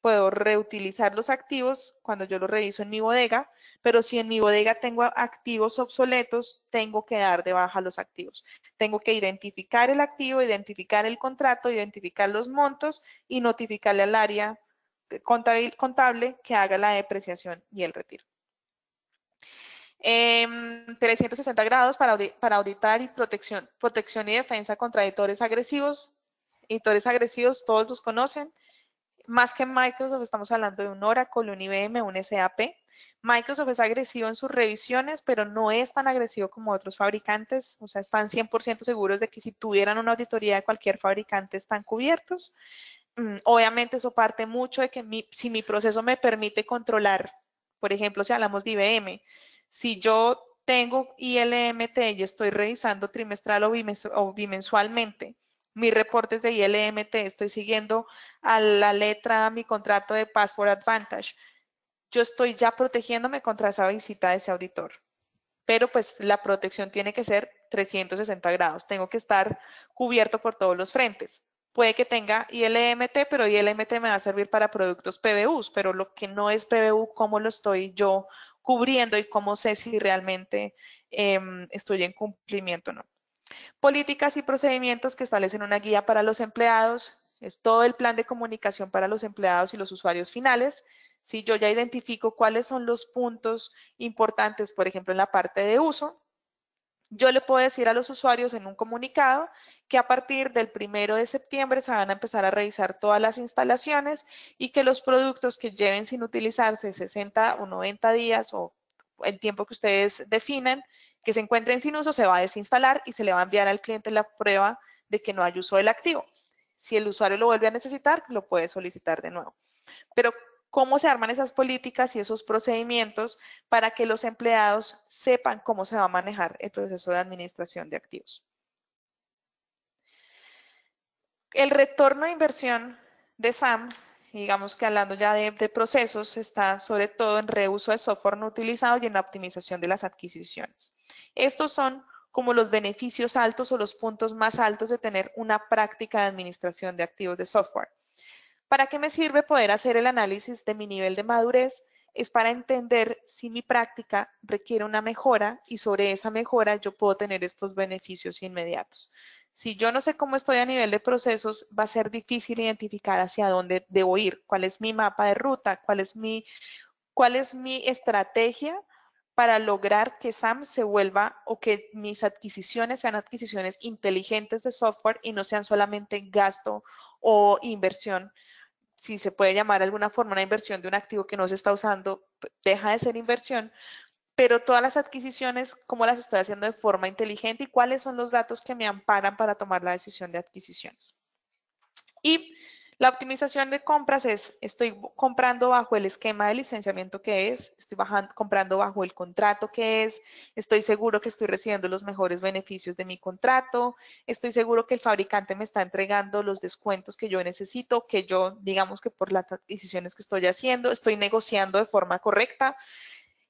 Puedo reutilizar los activos cuando yo los reviso en mi bodega, pero si en mi bodega tengo activos obsoletos, tengo que dar de baja los activos. Tengo que identificar el activo, identificar el contrato, identificar los montos y notificarle al área contable que haga la depreciación y el retiro. 360 grados para auditar y protección y defensa contra editores agresivos. Editores agresivos, todos los conocen. Más que Microsoft, estamos hablando de un Oracle, un IBM, un SAP. Microsoft es agresivo en sus revisiones, pero no es tan agresivo como otros fabricantes. O sea, están 100% seguros de que si tuvieran una auditoría de cualquier fabricante están cubiertos. Obviamente eso parte mucho de que si mi proceso me permite controlar, por ejemplo, si hablamos de IBM, si yo tengo ILMT y estoy revisando trimestral o bimensualmente mis reportes de ILMT, estoy siguiendo a la letra mi contrato de Password Advantage, yo estoy ya protegiéndome contra esa visita de ese auditor. Pero pues la protección tiene que ser 360 grados, tengo que estar cubierto por todos los frentes. Puede que tenga ILMT, pero ILMT me va a servir para productos PBUs, pero lo que no es PBU, ¿cómo lo estoy yo cubriendo y cómo sé si realmente estoy en cumplimiento o no? Políticas y procedimientos que establecen una guía para los empleados, es todo el plan de comunicación para los empleados y los usuarios finales. Si yo ya identifico cuáles son los puntos importantes, por ejemplo, en la parte de uso, yo le puedo decir a los usuarios en un comunicado que a partir del 1 de septiembre se van a empezar a revisar todas las instalaciones y que los productos que lleven sin utilizarse 60 o 90 días o el tiempo que ustedes definan, que se encuentren sin uso, se va a desinstalar y se le va a enviar al cliente la prueba de que no hay uso del activo. Si el usuario lo vuelve a necesitar, lo puede solicitar de nuevo. Pero cómo se arman esas políticas y esos procedimientos para que los empleados sepan cómo se va a manejar el proceso de administración de activos. El retorno de inversión de SAM, digamos que hablando ya de procesos, está sobre todo en reuso de software no utilizado y en la optimización de las adquisiciones. Estos son como los beneficios altos o los puntos más altos de tener una práctica de administración de activos de software. ¿Para qué me sirve poder hacer el análisis de mi nivel de madurez? Es para entender si mi práctica requiere una mejora y sobre esa mejora yo puedo tener estos beneficios inmediatos. Si yo no sé cómo estoy a nivel de procesos, va a ser difícil identificar hacia dónde debo ir, cuál es mi mapa de ruta, cuál es mi estrategia para lograr que SAM se vuelva o que mis adquisiciones sean adquisiciones inteligentes de software y no sean solamente gasto o inversión. Si se puede llamar de alguna forma una inversión de un activo que no se está usando, deja de ser inversión, pero todas las adquisiciones, ¿cómo las estoy haciendo de forma inteligente y cuáles son los datos que me amparan para tomar la decisión de adquisiciones? Y la optimización de compras es, estoy comprando bajo el esquema de licenciamiento que es, estoy comprando bajo el contrato que es, estoy seguro que estoy recibiendo los mejores beneficios de mi contrato, estoy seguro que el fabricante me está entregando los descuentos que yo necesito, que yo, digamos que por las adquisiciones que estoy haciendo, estoy negociando de forma correcta.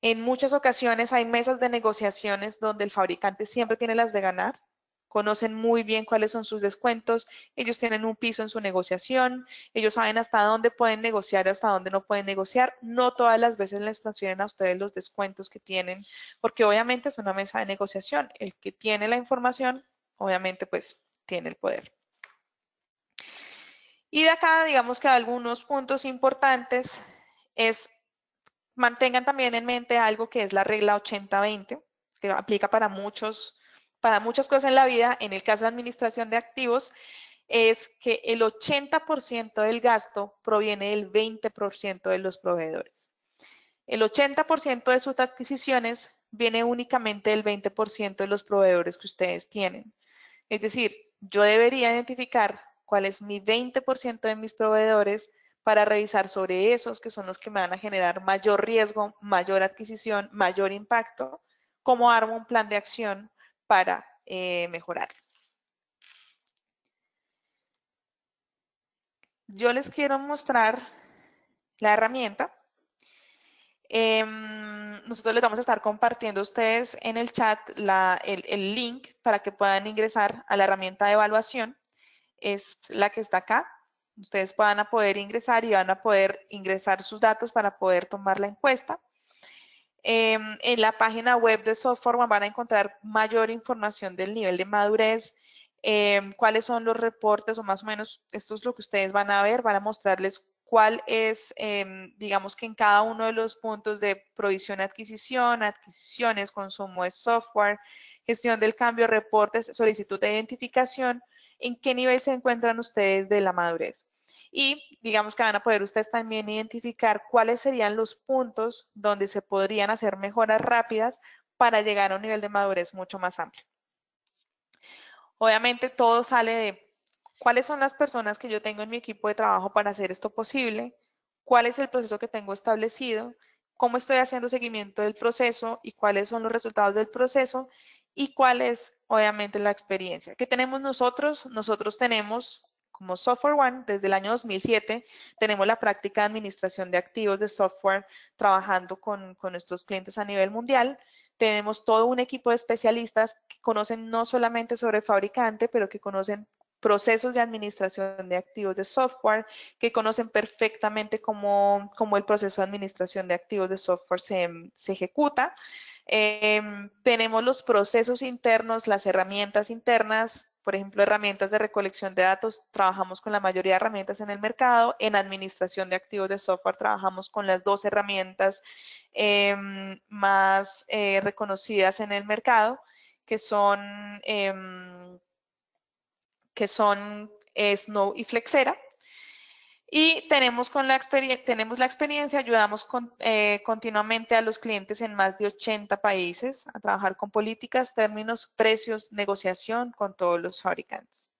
En muchas ocasiones hay mesas de negociaciones donde el fabricante siempre tiene las de ganar, conocen muy bien cuáles son sus descuentos, ellos tienen un piso en su negociación, ellos saben hasta dónde pueden negociar, hasta dónde no pueden negociar. No todas las veces les transfieren a ustedes los descuentos que tienen, porque obviamente es una mesa de negociación. El que tiene la información, obviamente, pues tiene el poder. Y de acá, digamos que algunos puntos importantes es mantengan también en mente algo que es la regla 80-20, que aplica para muchas cosas en la vida. En el caso de administración de activos, es que el 80% del gasto proviene del 20% de los proveedores. El 80% de sus adquisiciones viene únicamente del 20% de los proveedores que ustedes tienen. Es decir, yo debería identificar cuál es mi 20% de mis proveedores para revisar sobre esos que son los que me van a generar mayor riesgo, mayor adquisición, mayor impacto, cómo armo un plan de acción para mejorar. Yo les quiero mostrar la herramienta. Nosotros les vamos a estar compartiendo a ustedes en el chat el link para que puedan ingresar a la herramienta de evaluación. Es la que está acá. Ustedes van a poder ingresar y van a poder ingresar sus datos para poder tomar la encuesta. En la página web de Software van a encontrar mayor información del nivel de madurez, cuáles son los reportes o más o menos esto es lo que ustedes van a ver, van a mostrarles cuál es, digamos que en cada uno de los puntos de provisión y adquisición, adquisiciones, consumo de software, gestión del cambio, reportes, solicitud de identificación, en qué nivel se encuentran ustedes de la madurez. Y digamos que van a poder ustedes también identificar cuáles serían los puntos donde se podrían hacer mejoras rápidas para llegar a un nivel de madurez mucho más amplio. Obviamente todo sale de cuáles son las personas que yo tengo en mi equipo de trabajo para hacer esto posible, cuál es el proceso que tengo establecido, cómo estoy haciendo seguimiento del proceso y cuáles son los resultados del proceso y cuál es obviamente la experiencia. ¿Qué tenemos nosotros? Nosotros tenemos como Software One, desde el año 2007, tenemos la práctica de administración de activos de software trabajando con nuestros clientes a nivel mundial. Tenemos todo un equipo de especialistas que conocen no solamente sobre el fabricante, pero que conocen procesos de administración de activos de software, que conocen perfectamente cómo el proceso de administración de activos de software se ejecuta. Tenemos los procesos internos, las herramientas internas, por ejemplo, herramientas de recolección de datos, trabajamos con la mayoría de herramientas en el mercado. En administración de activos de software trabajamos con las 2 herramientas más reconocidas en el mercado, que son Snow y Flexera. Y tenemos la experiencia, ayudamos continuamente a los clientes en más de 80 países a trabajar con políticas, términos, precios, negociación con todos los fabricantes.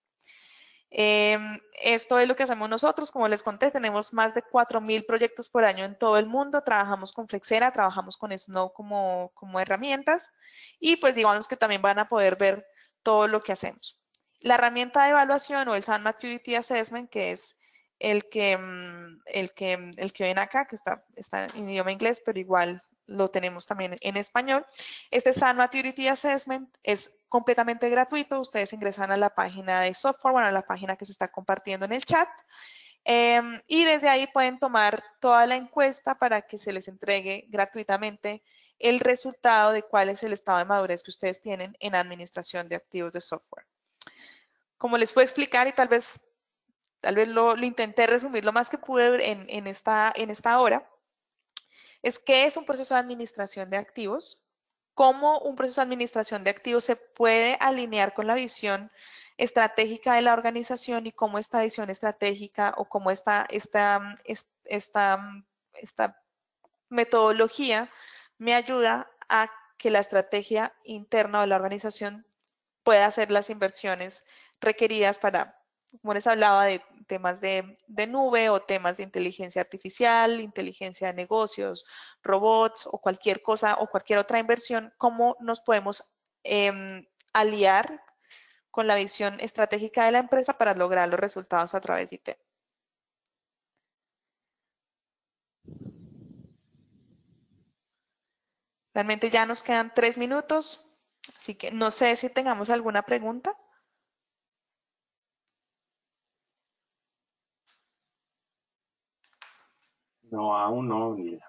Esto es lo que hacemos nosotros. Como les conté, tenemos más de 4.000 proyectos por año en todo el mundo. Trabajamos con Flexera, trabajamos con Snow como herramientas y pues digamos que también van a poder ver todo lo que hacemos. La herramienta de evaluación o el SAM Maturity Assessment, que es el que ven acá, que está en idioma inglés, pero igual lo tenemos también en español. Este SAN Maturity Assessment es completamente gratuito. Ustedes ingresan a la página de software, bueno, a la página que se está compartiendo en el chat. Y desde ahí pueden tomar toda la encuesta para que se les entregue gratuitamente el resultado de cuál es el estado de madurez que ustedes tienen en administración de activos de software. Como les puedo explicar, y tal vez lo intenté resumir lo más que pude en esta hora, es qué es un proceso de administración de activos, cómo un proceso de administración de activos se puede alinear con la visión estratégica de la organización y cómo esta visión estratégica o cómo esta metodología me ayuda a que la estrategia interna de la organización pueda hacer las inversiones requeridas para, como les hablaba, de temas de nube o temas de inteligencia artificial, inteligencia de negocios, robots o cualquier cosa o cualquier otra inversión, cómo nos podemos aliar con la visión estratégica de la empresa para lograr los resultados a través de IT. Realmente ya nos quedan 3 minutos, así que no sé si tengamos alguna pregunta. No, aún no, Lina.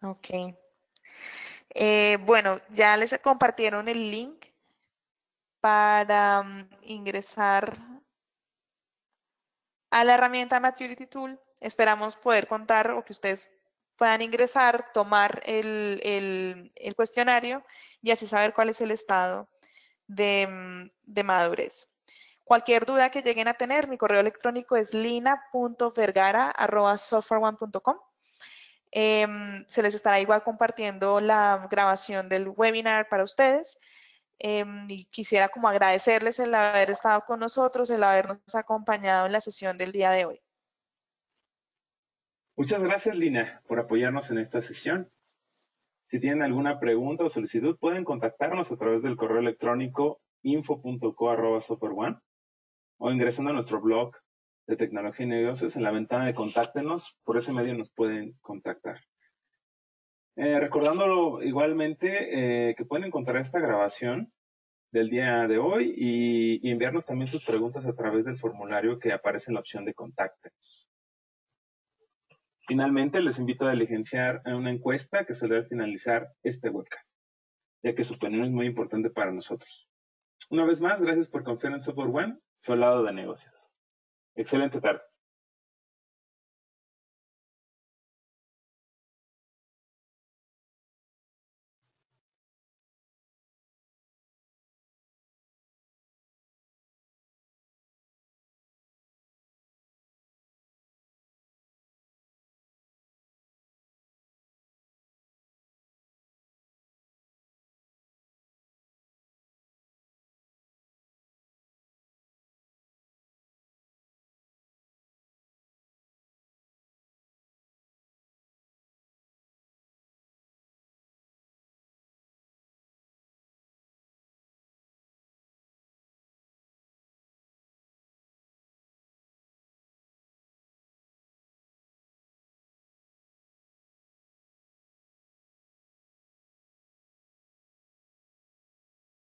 Ok. Bueno, ya les compartieron el link para ingresar a la herramienta Maturity Tool. Esperamos poder contar o que ustedes puedan ingresar, tomar el cuestionario y así saber cuál es el estado de madurez. Cualquier duda que lleguen a tener, mi correo electrónico es lina.vergara@softwareone.com. Se les estará igual compartiendo la grabación del webinar para ustedes. Y quisiera como agradecerles el haber estado con nosotros, el habernos acompañado en la sesión del día de hoy. Muchas gracias, Lina, por apoyarnos en esta sesión. Si tienen alguna pregunta o solicitud, pueden contactarnos a través del correo electrónico info.co@softwareone o ingresando a nuestro blog de tecnología y negocios en la ventana de contáctenos. Por ese medio nos pueden contactar. Recordándolo igualmente que pueden encontrar esta grabación del día de hoy y enviarnos también sus preguntas a través del formulario que aparece en la opción de contáctenos. Finalmente, les invito a diligenciar una encuesta que saldrá al finalizar este webcast, ya que su opinión es muy importante para nosotros. Una vez más, gracias por confiar en SoftwareOne, su lado de negocios. Excelente tarde.